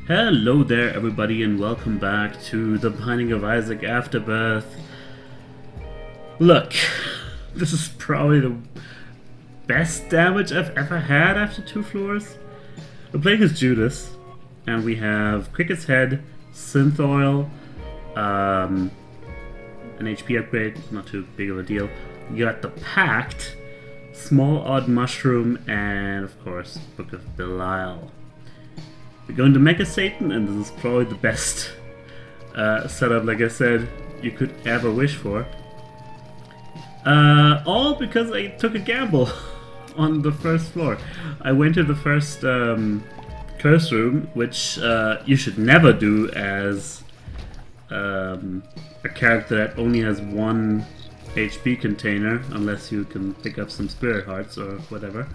Hello there everybody and welcome back to The Binding of Isaac Afterbirth. Look, this is probably the best damage I've ever had after 2 floors. We're playing as Judas, and we have Cricket's Head, Synth Oil, an HP upgrade, not too big of a deal. You got the Pact, Small Odd Mushroom, and of course, Book of Belial. We're going to Mega Satan, and this is probably the best setup, like I said, you could ever wish for. All because I took a gamble on the first floor. I went to the first curse room, which you should never do as a character that only has 1 HP container, unless you can pick up some spirit hearts or whatever.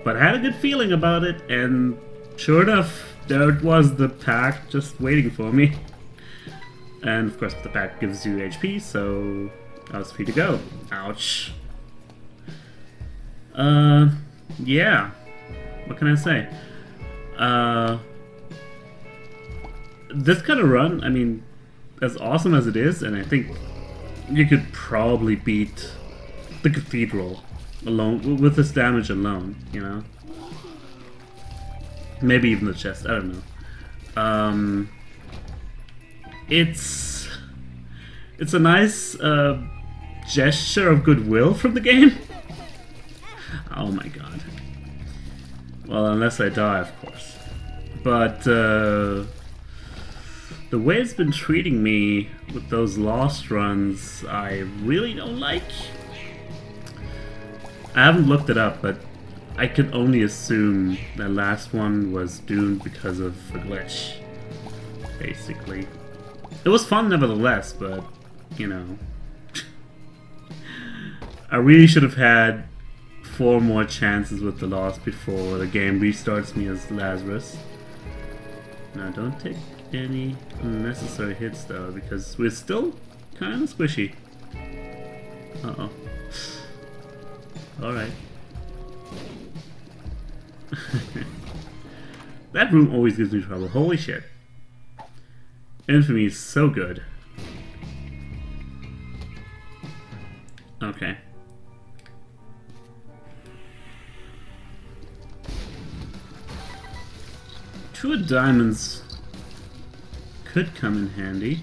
But I had a good feeling about it, and sure enough, there it was, the pack just waiting for me. And of course the pack gives you HP, so I was free to go. Ouch. Yeah. What can I say? This kind of run, I mean, as awesome as it is, and I think you could probably beat the Cathedral alone, with this damage alone, you know? Maybe even the chest, I don't know. It's a nice gesture of goodwill from the game. Oh my god. Well, unless I die, of course. But the way it's been treating me with those lost runs, I really don't like. I haven't looked it up, but I could only assume that last one was doomed because of a glitch, basically. It was fun nevertheless, but, you know. I really should have had 4 more chances with the lost before the game restarts me as Lazarus. Now don't take any unnecessary hits though, because we're still kind of squishy. Uh-oh. Alright. That room always gives me trouble. Holy shit. Infamy is so good. Okay. 2 diamonds could come in handy.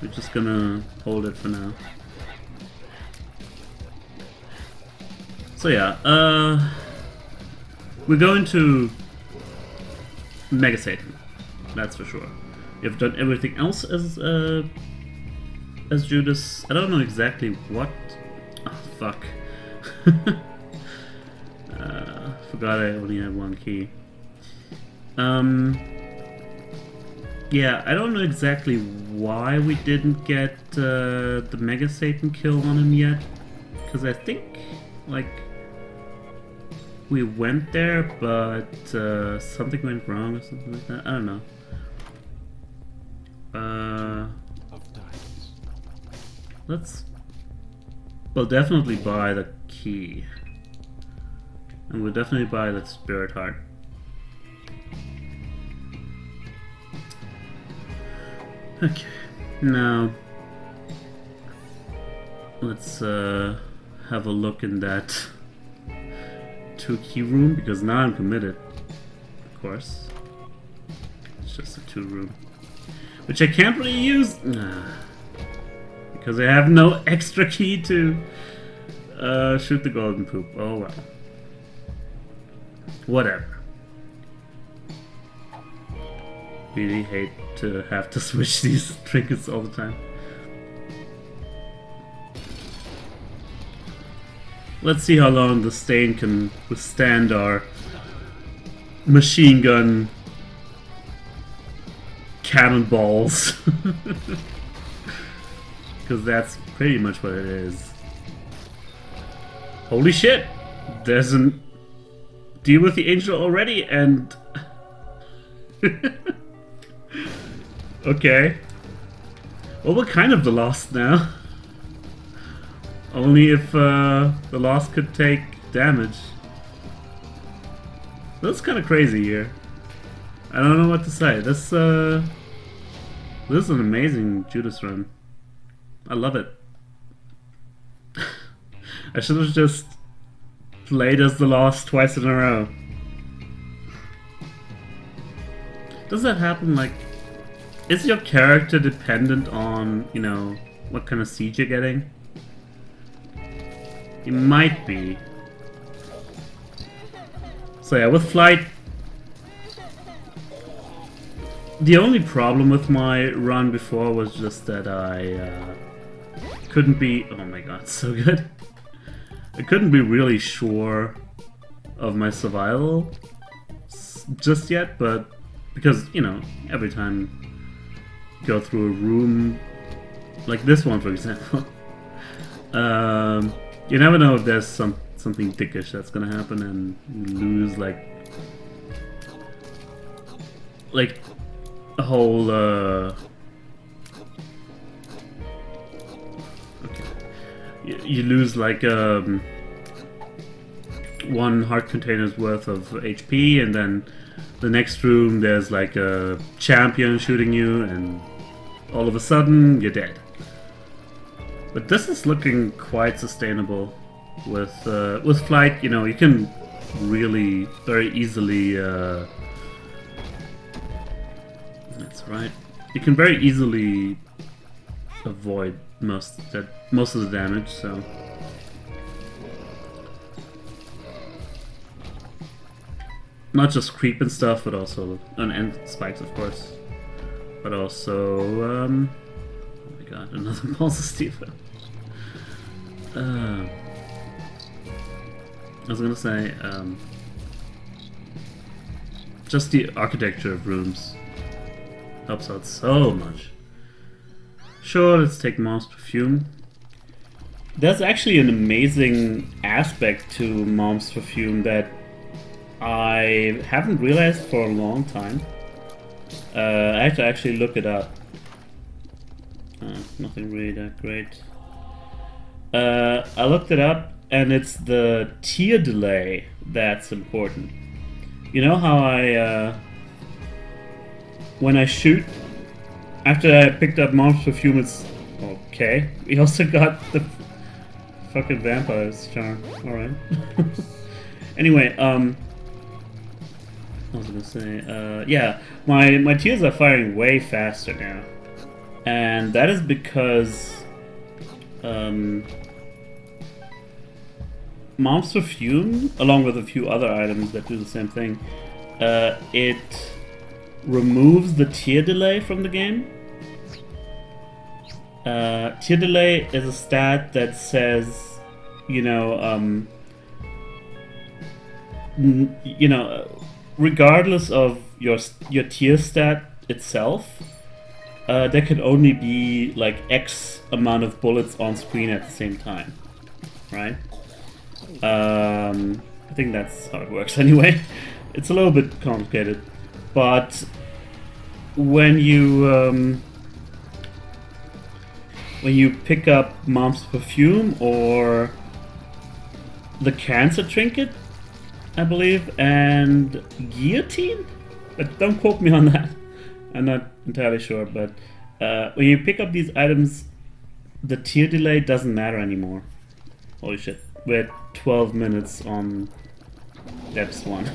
We're just gonna hold it for now. So yeah, we're going to Mega Satan, that's for sure. We've done everything else as Judas. I don't know exactly what. Oh fuck! Forgot I only had 1 key. Yeah, I don't know exactly why we didn't get the Mega Satan kill on him yet, because I think like. We went there, but something went wrong or something like that. I don't know. We'll definitely buy the key. And we'll definitely buy that spirit heart. Okay, now let's have a look in that 2 key room, because now I'm committed. Of course. It's just a 2 room. Which I can't really use because I have no extra key to shoot the golden poop. Oh well. Whatever. Really hate to have to switch these trinkets all the time. Let's see how long the stain can withstand our machine gun cannonballs. Because that's pretty much what it is. Holy shit! There's a deal with the angel already, and... Okay. Well, we're kind of the lost now. Only if the lost could take damage. That's kind of crazy here. I don't know what to say. This is an amazing Judas run. I love it. I should have just played as the Lost twice in a row. Does that happen? Like, is your character dependent on, you know, what kind of siege you're getting? It might be. So yeah, with Flight, the only problem with my run before was just that I couldn't be... Oh my god, so good. I couldn't be really sure of my survival just yet, but because, you know, every time you go through a room like this one, for example, you never know if there's something dickish that's gonna happen and you lose like a whole okay. You lose like one heart container's worth of HP, and then the next room there's like a champion shooting you, and all of a sudden you're dead. But this is looking quite sustainable with Flight. You know, you can really very easily that's right. You can very easily avoid most of the damage. So not just creep and stuff, but also and spikes, of course. But also, oh my god, another Pulse of Steel. I was gonna say, just the architecture of rooms helps out so much. Sure, let's take Mom's Perfume. There's actually an amazing aspect to Mom's Perfume that I haven't realized for a long time. I have to actually look it up. Nothing really that great. I looked it up, and it's the tear delay that's important. You know how I, when I shoot, after I picked up Mom's Perfume, it's okay. We also got the fucking vampire's charm. Alright. Anyway, I was gonna say, yeah, my tears are firing way faster now. And that is because, Mom's Perfume, along with a few other items that do the same thing, it removes the tear delay from the game. Tear delay is a stat that says, you know, regardless of your tear stat itself, there can only be like X amount of bullets on screen at the same time, right? I think that's how it works anyway. It's a little bit complicated, but when you pick up Mom's Perfume or the Cancer Trinket, I believe, and Guillotine? But don't quote me on that. I'm not entirely sure, but when you pick up these items, the tear delay doesn't matter anymore. Holy shit. We're at 12 minutes on Depths 1.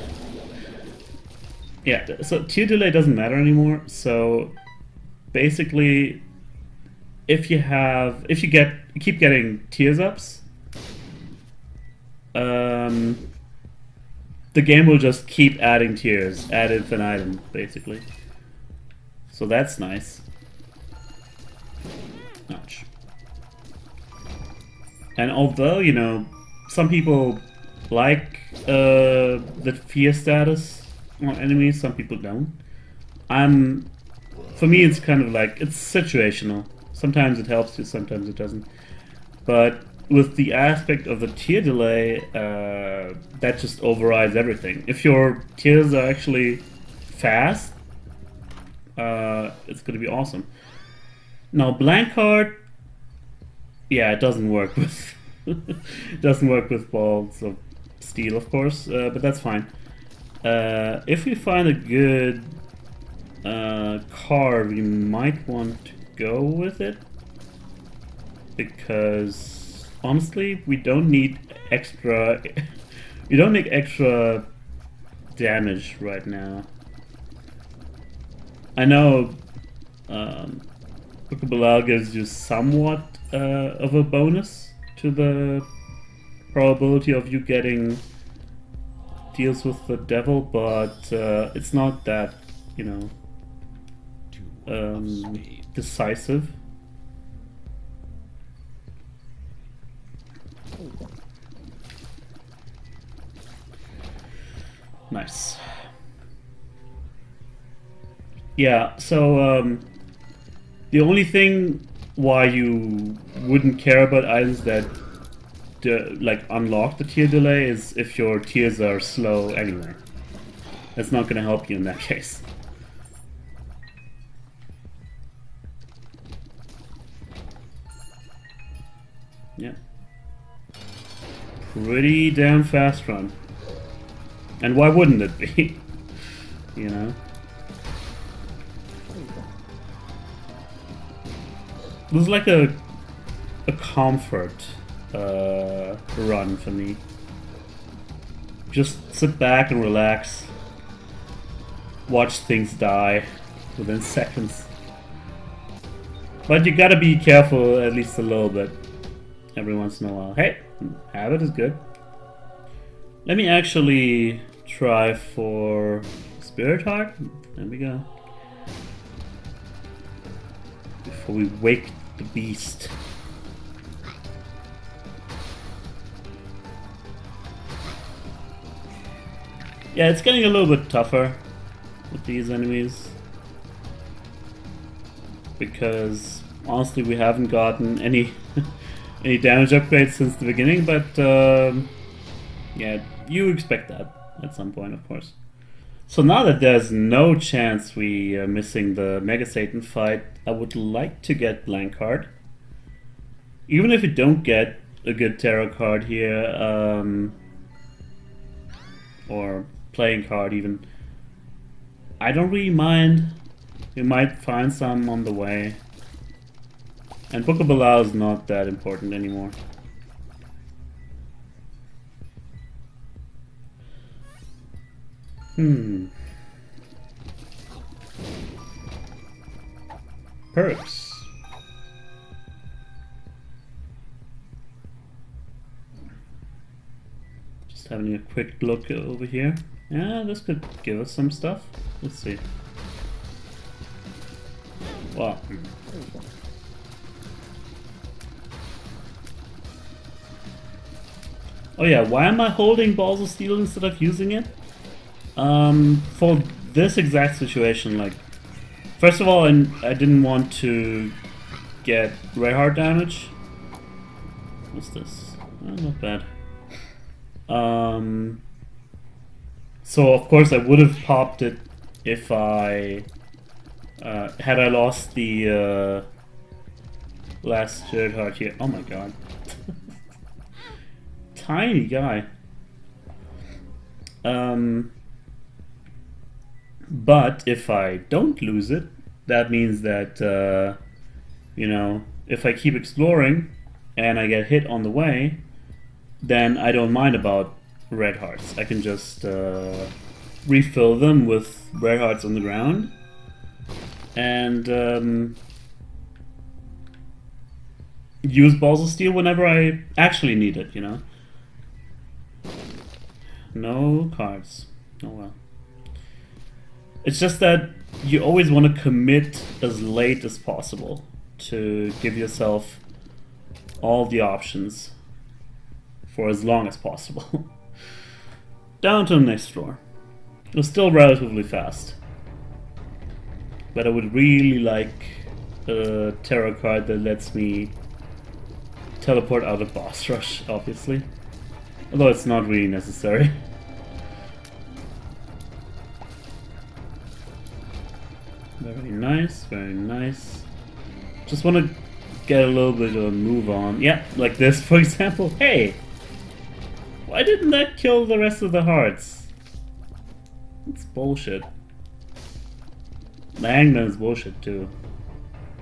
Yeah, so tear delay doesn't matter anymore, so basically if you keep getting tears ups, the game will just keep adding tears ad infinitum, basically. So that's nice. Ouch. And although, you know, some people like the fear status on enemies, some people don't. For me, it's kind of like, it's situational. Sometimes it helps you, sometimes it doesn't. But with the aspect of the tear delay, that just overrides everything. If your tears are actually fast, it's gonna be awesome. Now, blank heart, yeah, it doesn't work with it doesn't work with balls of steel, of course, but that's fine. If we find a good card, we might want to go with it, because honestly, we don't need extra. We don't need extra damage right now. I know Book of Belial gives you somewhat of a bonus to the probability of you getting deals with the devil, but it's not that, you know, decisive. Nice. Yeah, so the only thing why you wouldn't care about items that like unlock the tier delay is if your tiers are slow anyway. That's not gonna help you in that case. Yeah. Pretty damn fast run. And why wouldn't it be? You know? This is like a comfort run for me. Just sit back and relax. Watch things die within seconds. But you gotta be careful at least a little bit every once in a while. Hey, habit is good. Let me actually try for Spirit Heart. There we go. Before we wake the beast. Yeah, it's getting a little bit tougher with these enemies, because honestly we haven't gotten any any damage upgrades since the beginning, but yeah, you expect that at some point, of course. So now that there's no chance we are missing the Mega Satan fight, I would like to get Blank Card. Even if we don't get a good tarot card here, or playing card even, I don't really mind. We might find some on the way. And Book of Belial is not that important anymore. Perks. Just having a quick look over here. Yeah, this could give us some stuff. Let's see. Wow. Oh yeah, why am I holding Balls of Steel instead of using it? For this exact situation, like, first of all, I didn't want to get red heart damage. What's this? Oh, not bad. So of course I would have popped it if I had I lost the last third heart here. Oh my god. Tiny guy. But if I don't lose it, that means that, you know, if I keep exploring and I get hit on the way, then I don't mind about red hearts. I can just refill them with red hearts on the ground and use Balls of Steel whenever I actually need it, you know? No cards. Oh well. It's just that you always want to commit as late as possible to give yourself all the options for as long as possible. Down to the next floor. It was still relatively fast. But I would really like a tarot card that lets me teleport out of boss rush, obviously. Although it's not really necessary. Very nice, very nice. Just want to get a little bit of a move on. Yeah, like this, for example. Hey! Why didn't that kill the rest of the hearts? It's bullshit. The hangman is bullshit too,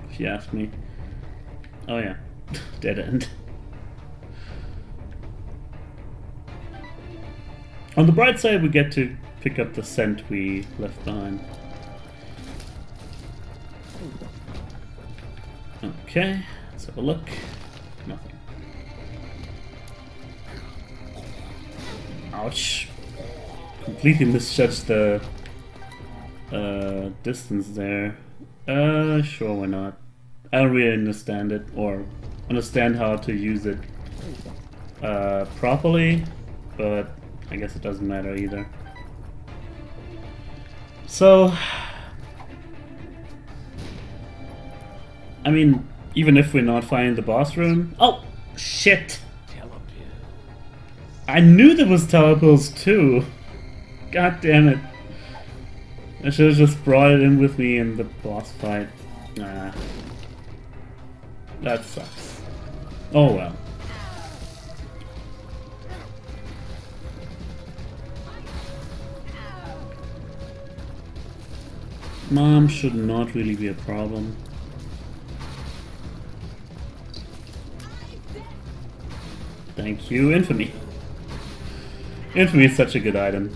if you ask me. Oh yeah, dead end. On the bright side, we get to pick up the scent we left behind. Okay, let's have a look. Nothing. Ouch. Completely misjudged the distance there. Sure, why not? I don't really understand it, or understand how to use it properly, but I guess it doesn't matter either. So, I mean, even if we're not finding the boss room... Oh, shit! I knew there was telepills too! God damn it. I should have just brought it in with me in the boss fight. Nah. That sucks. Oh well. Mom should not really be a problem. Thank you, Infamy. Infamy is such a good item.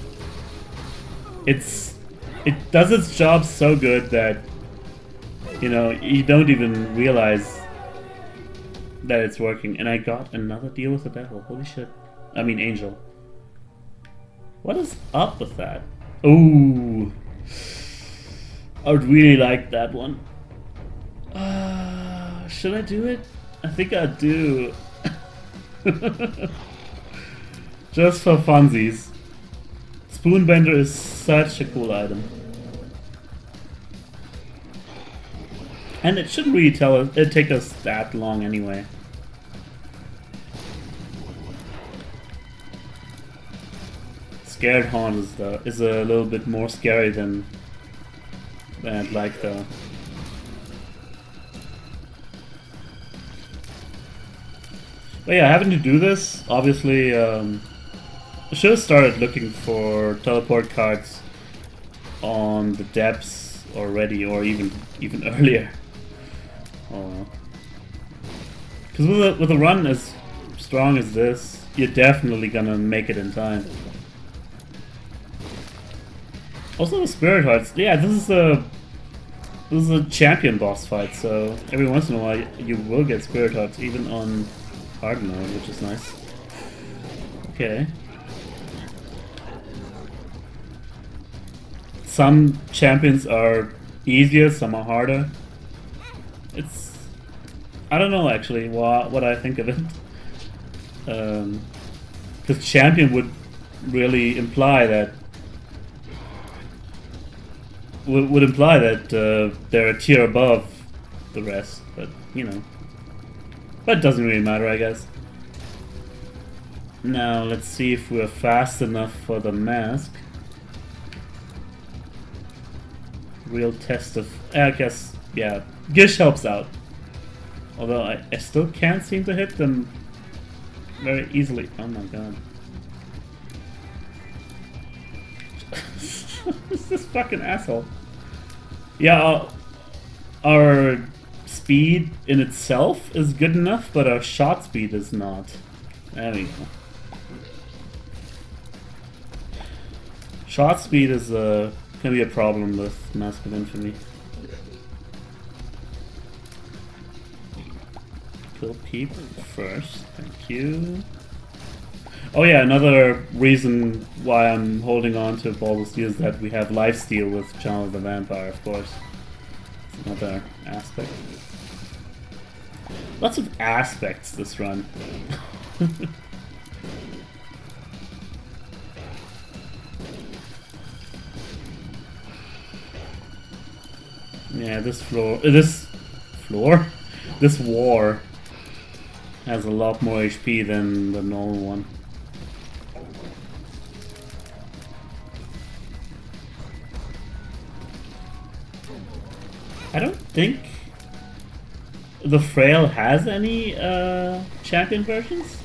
It does its job so good that, you know, you don't even realize that it's working. And I got another deal with the devil. Holy shit. I mean, angel. What is up with that? Ooh. I would really like that one. Should I do it? I think I do. Just for funsies. Spoonbender is such a cool item. And it shouldn't really take us that long anyway. Scared Haunt is a little bit more scary than I'd like though. But yeah, having to do this, obviously, I should have started looking for teleport cards on the depths already, or even earlier. Because with a run as strong as this, you're definitely gonna make it in time. Also, the Spirit Hearts. Yeah, this is a champion boss fight, so every once in a while you will get Spirit Hearts, even on hard mode, which is nice. Okay. Some champions are easier, some are harder. I don't know actually what I think of it. Because champion would really imply that would imply that they're a tier above the rest, but you know, but it doesn't really matter, I guess. Now let's see if we're fast enough for the mask. Real test of, I guess, yeah, Gish helps out. Although I still can't seem to hit them very easily. Oh my god. This fucking asshole. Yeah, our speed in itself is good enough, but our shot speed is not. There we go. Shot speed is can be a problem with Mask of Infamy. Kill Peep first, thank you. Oh yeah, another reason why I'm holding on to Ball of Steel is that we have lifesteal with Channel of the Vampire, of course. It's another aspect. Lots of aspects this run. Yeah, this war has a lot more HP than the normal one. I don't think the Frail has any champion versions,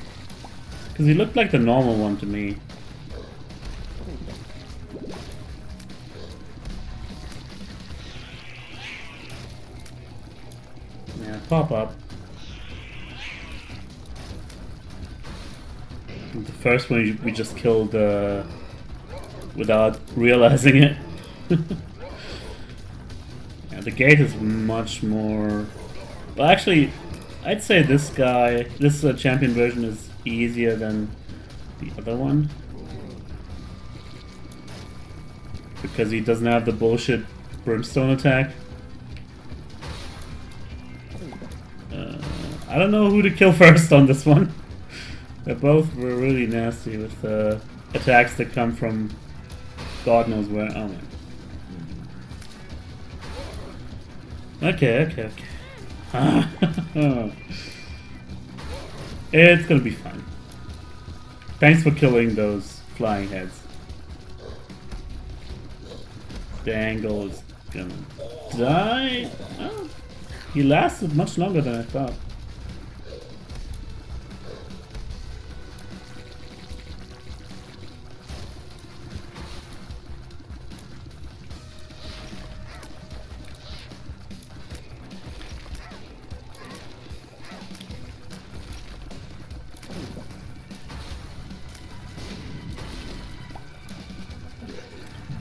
because he looked like the normal one to me. Yeah, pop up. The first one we just killed without realizing it. Yeah, the gate is much more... Well, actually, I'd say this champion version is easier than the other one. Because he doesn't have the bullshit brimstone attack. I don't know who to kill first on this one. They both were really nasty with attacks that come from God knows where. Oh man. Okay. It's gonna be fun. Thanks for killing those flying heads. The angle is gonna die. Oh, he lasted much longer than I thought.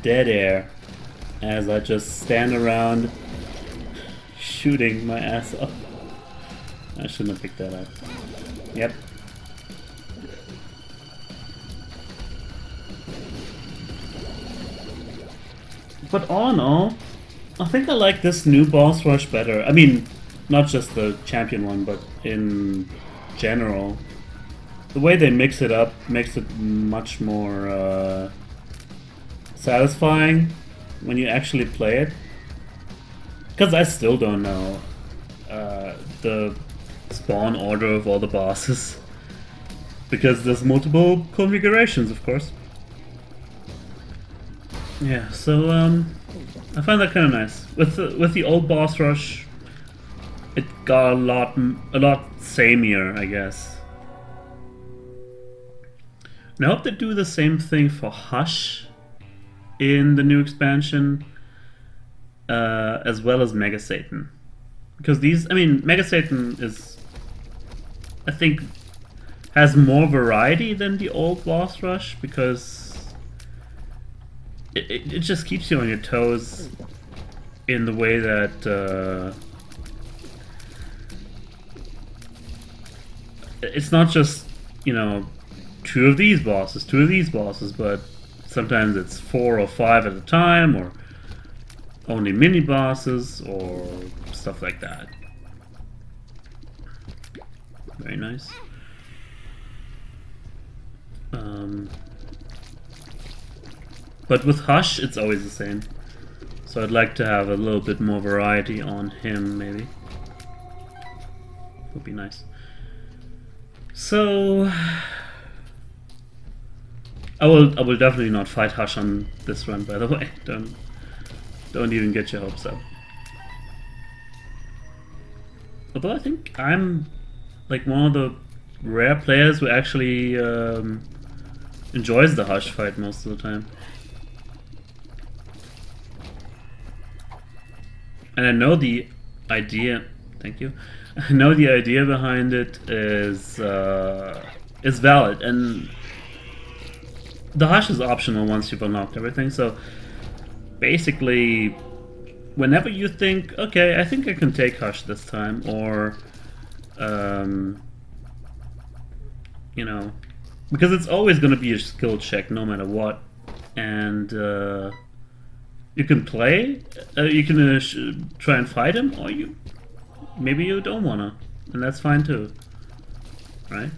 Dead air as I just stand around shooting my ass off. I shouldn't have picked that up. Yep. But all in all, I think I like this new boss rush better. I mean, not just the champion one, but in general. The way they mix it up makes it much more satisfying when you actually play it, because I still don't know the spawn order of all the bosses, because there's multiple configurations, of course. Yeah, so I find that kind of nice. With the old boss rush, it got a lot sameier, I guess. And I hope they do the same thing for Hush in the new expansion, as well as Mega Satan, because Mega Satan is, I think, has more variety than the old boss rush, because it just keeps you on your toes in the way that it's not just, you know, two of these bosses, but sometimes it's 4 or 5 at a time, or only mini bosses, or stuff like that. Very nice. But with Hush, it's always the same. So I'd like to have a little bit more variety on him, maybe. Would be nice. So I will definitely not fight Hush on this run, by the way. Don't even get your hopes up. Although I think I'm like one of the rare players who actually enjoys the Hush fight most of the time. And I know the idea. Thank you. I know the idea behind it is valid, and the Hush is optional once you've unlocked everything, so basically whenever you think, okay, I think I can take Hush this time, or you know, because it's always going to be a skill check no matter what, and you can play, you can try and fight him, or maybe you don't wanna, and that's fine too, right?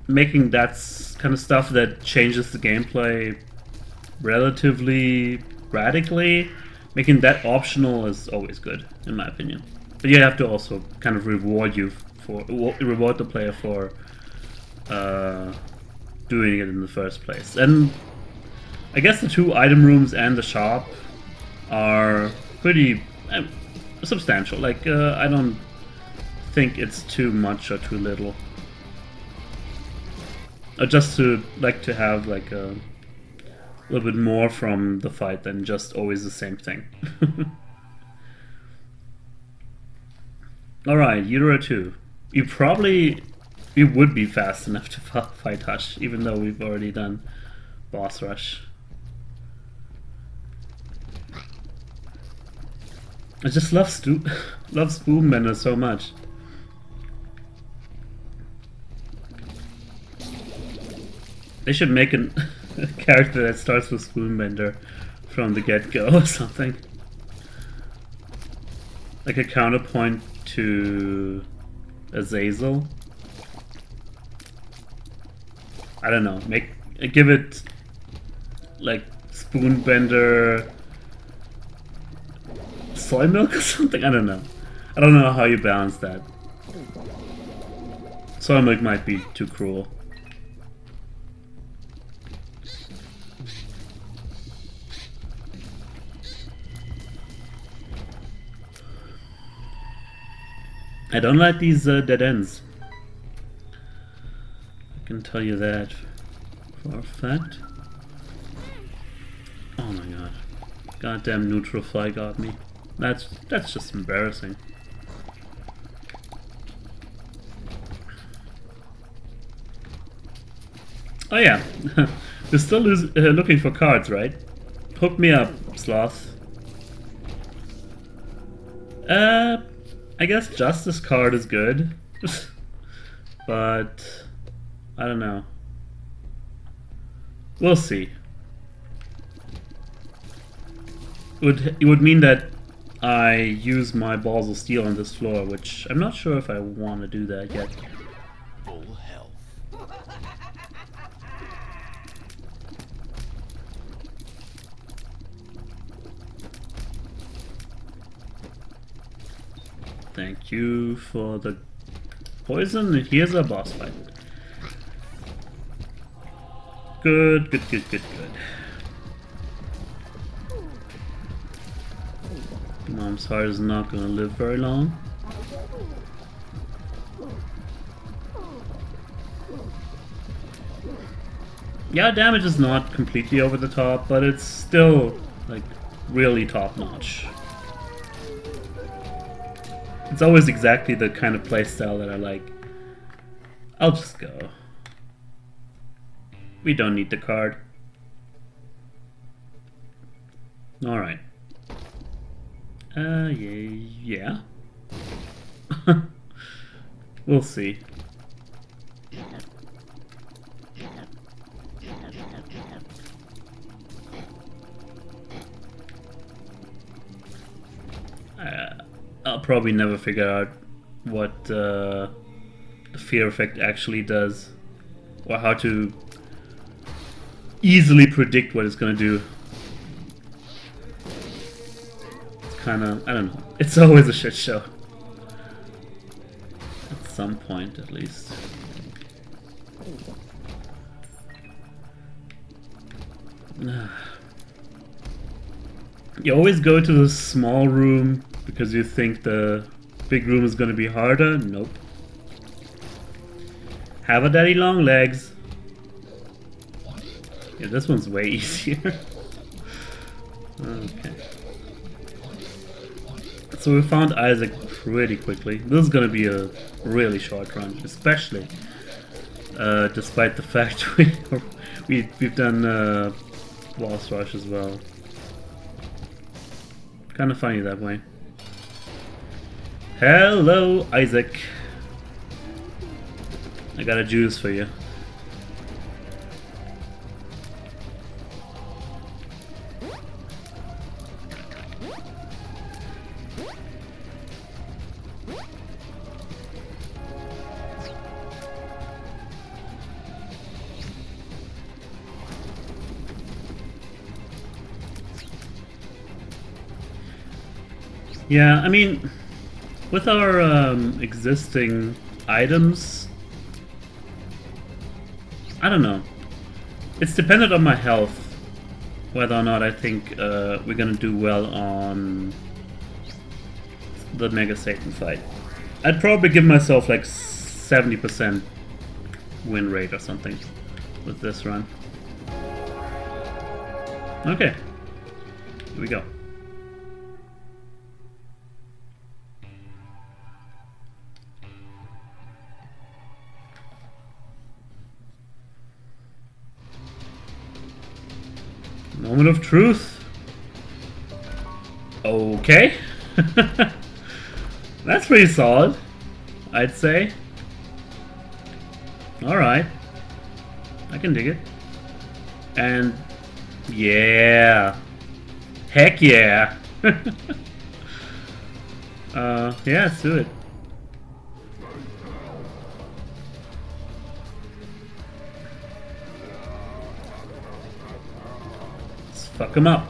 Making that kind of stuff that changes the gameplay relatively radically, making that optional is always good, in my opinion. But you have to also kind of reward the player for doing it in the first place. And I guess the 2 item rooms and the shop are pretty substantial. Like, I don't think it's too much or too little. I just like to have like a little bit more from the fight than just always the same thing. Alright, Euro 2. You would be fast enough to fight Hush, even though we've already done boss rush. I just love Spoonbender so much. They should make a character that starts with Spoonbender from the get-go or something. Like a counterpoint to Azazel. I don't know. Give it like Spoonbender soy milk or something. I don't know. I don't know how you balance that. Soy milk might be too cruel. I don't like these dead ends. I can tell you that for a fact. Oh my god. Goddamn neutral fly got me. That's just embarrassing. Oh yeah. We're still looking for cards, right? Hook me up, Sloth. I guess Justice card is good. But I don't know. We'll see. It would mean that I use my balls of steel on this floor, which I'm not sure if I want to do that yet. Full health. Thank you for the poison. Here's a boss fight. Good, good, good, good, good. Mom's heart is not gonna live very long. Yeah, damage is not completely over the top, but it's still like really top notch. It's always exactly the kind of playstyle that I like. I'll just go. We don't need the card. Alright. Yeah. We'll see. I'll probably never figure out what the fear effect actually does, or how to easily predict what it's gonna do. It's kinda, I don't know. It's always a shit show. At some point, at least. You always go to the small room because you think the big room is gonna be harder? Nope. Have a daddy long legs. Yeah, this one's way easier. Okay. So we found Isaac pretty quickly. This is gonna be a really short run, especially despite the fact we've done boss rush as well. Kind of funny that way. Hello, Isaac. I got a juice for you. Yeah, I mean, with our existing items, I don't know. It's dependent on my health, whether or not I think we're gonna do well on the Mega Satan fight. I'd probably give myself like 70% win rate or something with this run. Okay, here we go. Moment of truth. Okay. That's pretty solid, I'd say. Alright. I can dig it. And yeah. Heck yeah. Yeah, let's do it. Let's fuck him up.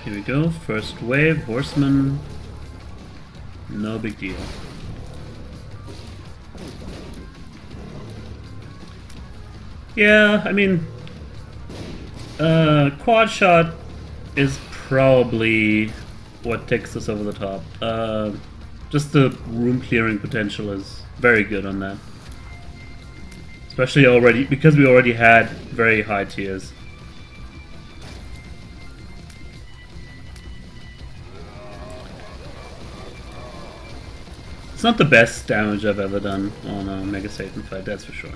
Here we go, first wave, horseman, no big deal. Yeah, I mean, quad shot is probably what takes us over the top. Just the room clearing potential is very good on that. Especially already, because we already had very high tiers. It's not the best damage I've ever done on a Mega Satan fight, that's for sure.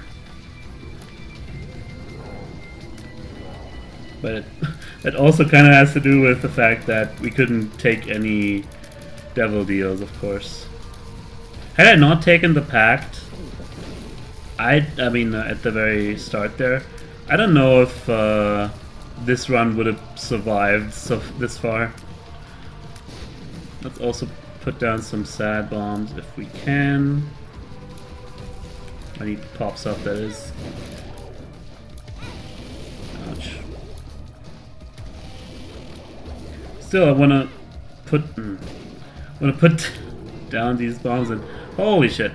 But it also kind of has to do with the fact that we couldn't take any devil deals, of course. Had I not taken the pact, I mean at the very start there, I don't know if this run would have survived this far. Let's also put down some sad bombs if we can. When he pops up, that is. Ouch. Still, I wanna put down these bombs and holy shit.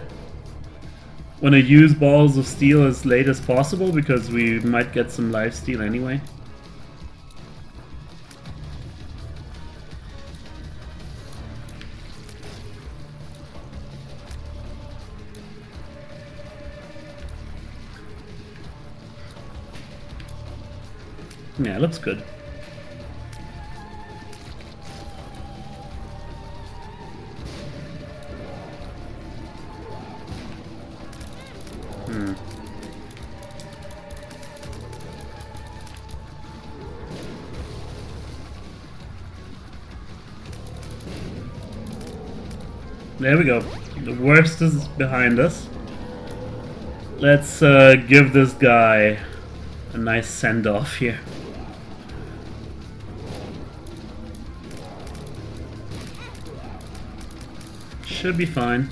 Wanna use balls of steel as late as possible because we might get some life steal anyway. Yeah, it looks good. There we go. The worst is behind us. Let's give this guy a nice send-off here. Should be fine.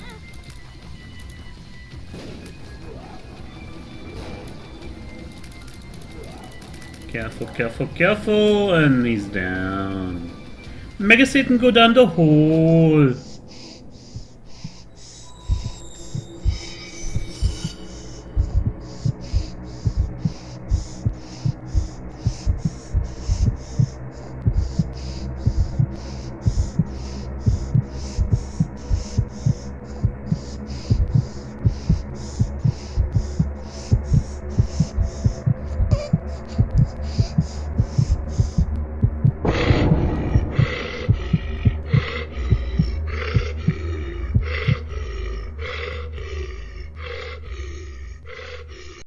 Careful, careful, careful, and he's down. Mega Satan go down the hole.